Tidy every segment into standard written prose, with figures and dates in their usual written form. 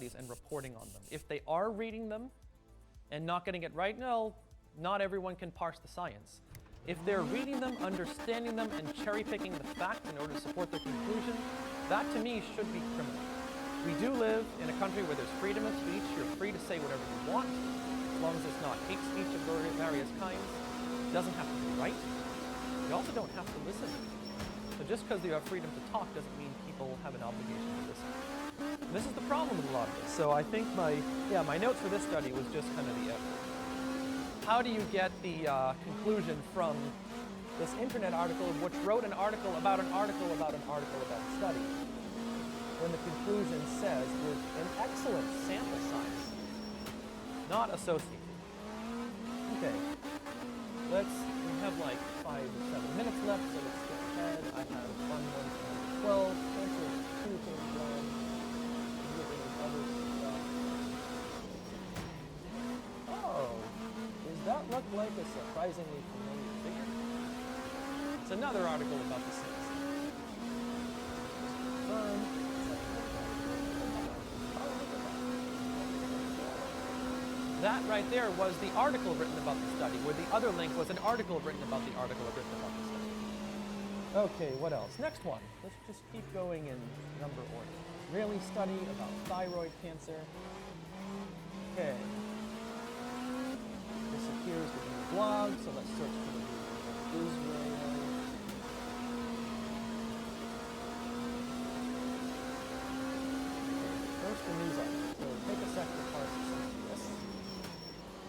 studies and reporting on them. If they are reading them and not getting it right, no, not everyone can parse the science. If they're reading them, understanding them, and cherry-picking the facts in order to support their conclusion, that to me should be criminal. We do live in a country where there's freedom of speech. You're free to say whatever you want, as long as it's not hate speech of various kinds. It doesn't have to be right. You also don't have to listen. So just because you have freedom to talk doesn't mean people have an obligation to listen. And this is the problem with a lot of this. So I think my notes for this study was just kind of the effort. How do you get the conclusion from this internet article, which wrote an article about an article about an article about a study, when the conclusion says with an excellent sample size, not associated? Okay, we have like 5 or 7 minutes left, so let's skip ahead. I have fun one from 12, answer 231, other stuff. Oh, does that look like a surprisingly familiar figure? It's another article about the same thing. That right there was the article written about the study, where the other link was an article written about the article written about the study. Okay, what else? Next one. Let's just keep going in number order. Rayleigh study about thyroid cancer. Okay. This appears within the blog, so let's search for the Israel. First, the news article. So take a sec to parse some of this.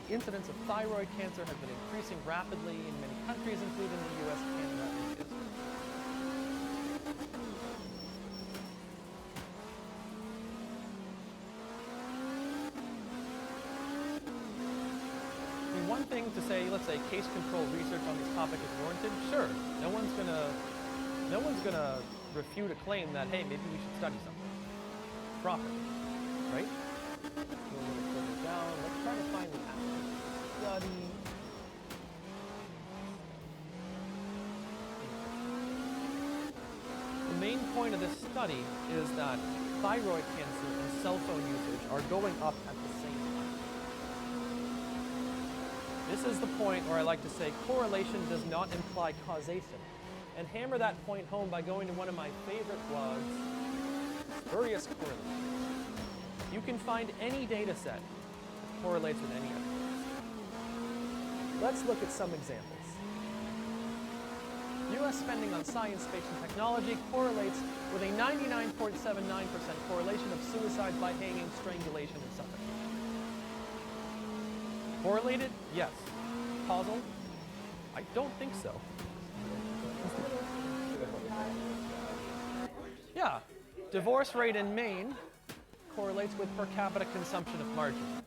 The incidence of thyroid cancer has been increasing rapidly in many countries, including the US, Canada, and Israel. One thing to say, let's say case control research on this topic is warranted, sure. No one's gonna refute a claim that, hey, maybe we should study something properly, right? Go a little further down. Let's try to find the actual study. The main point of this study is that thyroid cancer and cell phone usage are going up at the same time. This is the point where I like to say correlation does not imply causation, and hammer that point home by going to one of my favorite blogs, Spurious Correlation. You can find any data set that correlates with any other. Let's look at some examples. U.S. spending on science, space, and technology correlates with a 99.79% correlation of suicide by hanging, strangulation, and suffocation. Correlated? Yes. Causal? I don't think so. Yeah. Divorce rate in Maine correlates with per capita consumption of margarine.